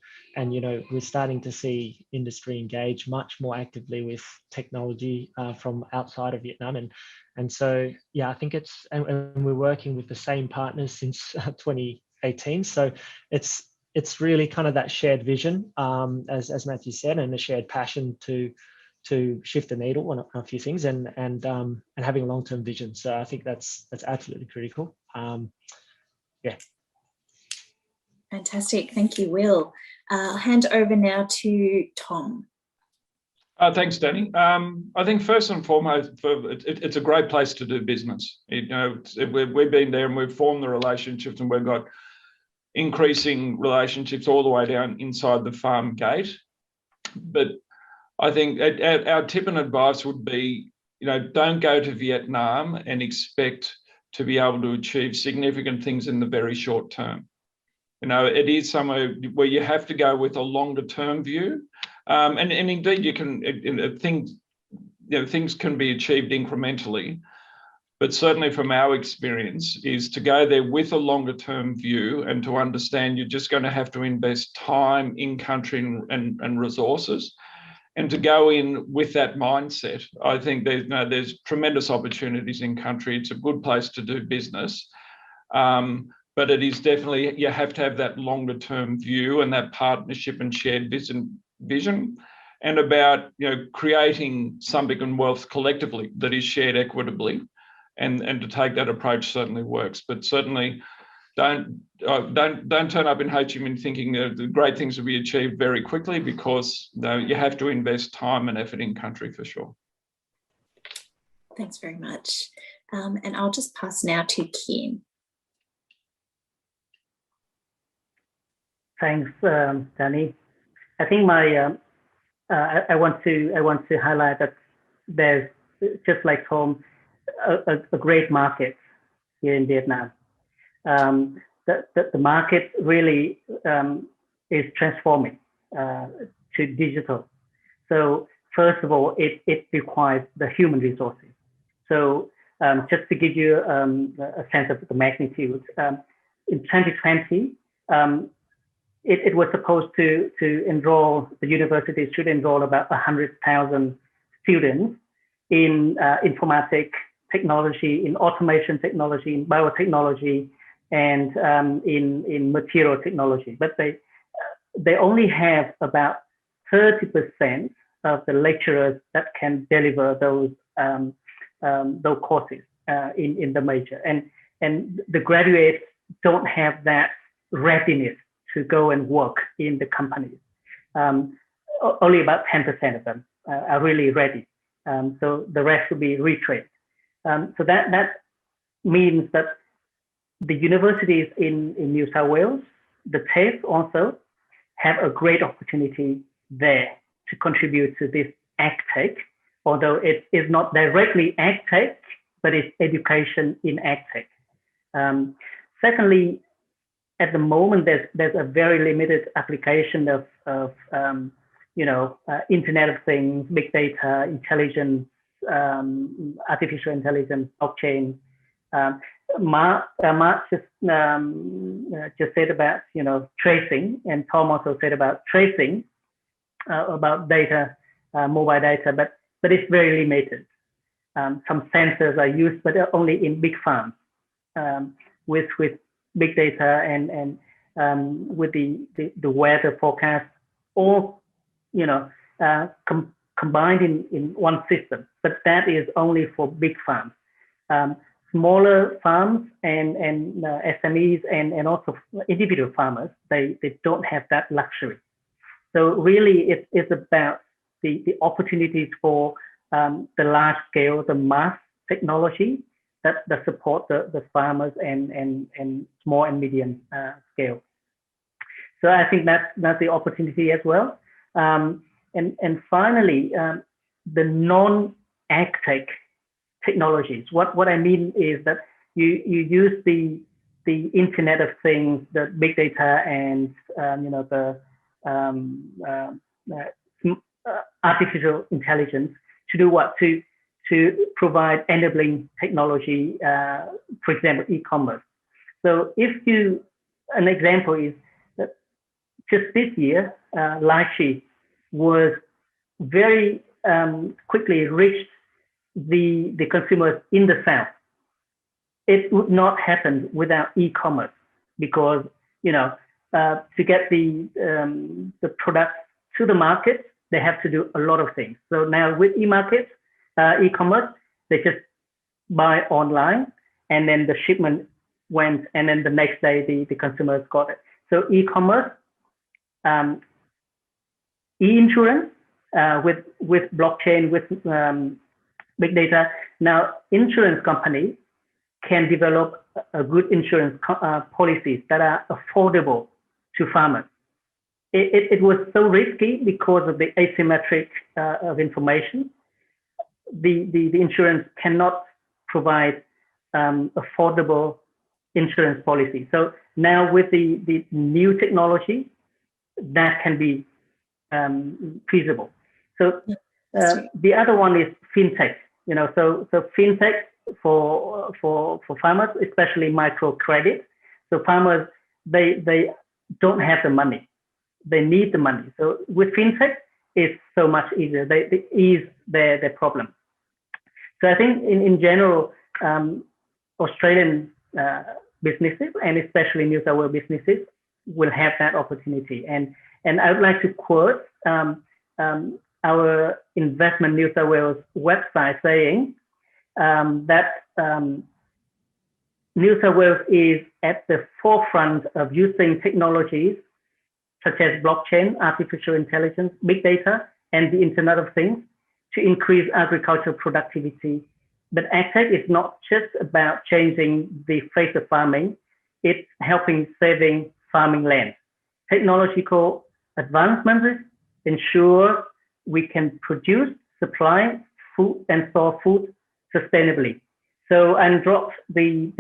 we're starting to see industry engage much more actively with technology from outside of Vietnam. And so I think and we're working with the same partners since 2018. So it's really kind of that shared vision, as Matthew said, and a shared passion to to shift the needle on a few things and having a long-term vision. So I think that's absolutely critical. Yeah. Fantastic. Thank you, Will. I'll hand over now to Tom. Thanks, Danny. I think first and foremost, it's a great place to do business. We've been there and we've formed the relationships, and we've got increasing relationships all the way down inside the farm gate. But I think our tip and advice would be, don't go to Vietnam and expect to be able to achieve significant things in the very short term. It is somewhere where you have to go with a longer term view. And indeed, you can things can be achieved incrementally, but certainly from our experience is to go there with a longer term view and to understand you're just going to have to invest time in country and resources, and to go in with that mindset. I think there's tremendous opportunities in country. It's a good place to do business. But it is definitely, you have to have that longer term view and that partnership and shared vision, and about creating something in wealth collectively that is shared equitably, and to take that approach certainly works. But certainly don't turn up in Ho Chi Minh thinking the great things will be achieved very quickly, because you have to invest time and effort in country for sure. Thanks very much. And I'll just pass now to Kim. Thanks, Danny. I think I want to highlight that there's, just like Tom, a great market here in Vietnam. The market really is transforming to digital. So first of all, it requires the human resources. So just to give you a sense of the magnitude, in 2020. It was supposed to enroll, the universities should enroll about 100,000 students in informatics technology, in automation technology, in biotechnology, and in material technology. But they only have about 30% of the lecturers that can deliver those courses in the major, and the graduates don't have that readiness to go and work in the companies. Only about 10% of them are really ready. So the rest will be retrained. So that means that the universities in New South Wales, the TAFE also, have a great opportunity there to contribute to this AgTech, although it is not directly AgTech, but it's education in AgTech. Secondly, at the moment, there's a very limited application of Internet of Things, big data, intelligence, artificial intelligence, blockchain. Mark just said about tracing, and Tom also said about tracing, about data, mobile data, but it's very limited. Some sensors are used, but only in big farms, with big data and with the weather forecast, all combined in one system. But that is only for big farms. Smaller farms and SMEs and also individual farmers, they don't have that luxury. So really, it's about the opportunities for the large scale, the mass technology that support the farmers and small and medium scale. So I think that's the opportunity as well. And finally, the non-AgTech technologies. What I mean is that you use the Internet of Things, the big data, and the artificial intelligence to do what? To provide enabling technology, for example, e-commerce. So an example is that just this year, lychee was very quickly reached the consumers in the South. It would not happen without e-commerce, because to get the product to the market, they have to do a lot of things. So now with e-markets, e-commerce, they just buy online, and then the shipment went, and then the next day the consumers got it. So e-commerce, e-insurance, with blockchain, with big data. Now, insurance company can develop a good insurance policies that are affordable to farmers. It was so risky because of the asymmetric of information. The insurance cannot provide affordable insurance policy. So now with the new technology, that can be feasible. So the other one is fintech. So fintech for farmers, especially microcredit. So farmers, they don't have the money. They need the money. So with fintech, it's so much easier. They ease their problem. So I think in general, Australian businesses, and especially New South Wales businesses, will have that opportunity. And I would like to quote our Investment New South Wales website saying that New South Wales is at the forefront of using technologies such as blockchain, artificial intelligence, big data, and the Internet of Things to increase agricultural productivity. But AgTech is not just about changing the face of farming, it's helping saving farming land. Technological advancements ensure we can produce, supply food and store food sustainably. So I dropped the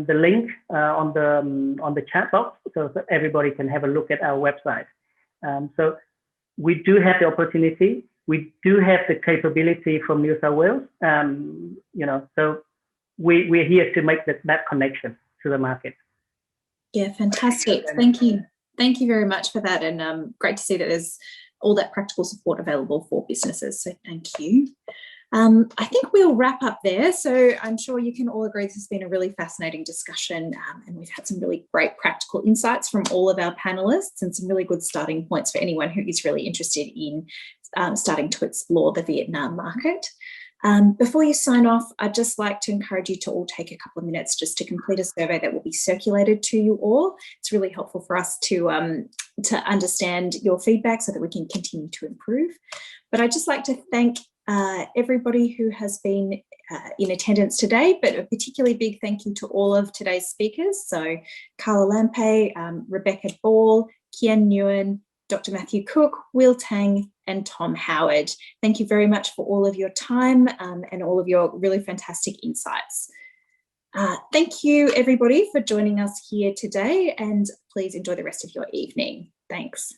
link on the chat box so that everybody can have a look at our website. So we do have the opportunity. We do have the capability from New South Wales. So we're here to make that connection to the market. Yeah, fantastic. Thank you. Thank you very much for that. And great to see that there's all that practical support available for businesses. So thank you. I think we'll wrap up there. So I'm sure you can all agree this has been a really fascinating discussion, and we've had some really great practical insights from all of our panelists and some really good starting points for anyone who is really interested in starting to explore the Vietnam market. Before you sign off, I'd just like to encourage you to all take a couple of minutes just to complete a survey that will be circulated to you all. It's really helpful for us to understand your feedback so that we can continue to improve. But I'd just like to thank everybody who has been in attendance today, but a particularly big thank you to all of today's speakers. So Carla Lampe, Rebecca Ball, Kian Nguyen, Dr. Matthew Cook, Will Tang, and Tom Howard. Thank you very much for all of your time and all of your really fantastic insights. Thank you, everybody, for joining us here today, and please enjoy the rest of your evening. Thanks.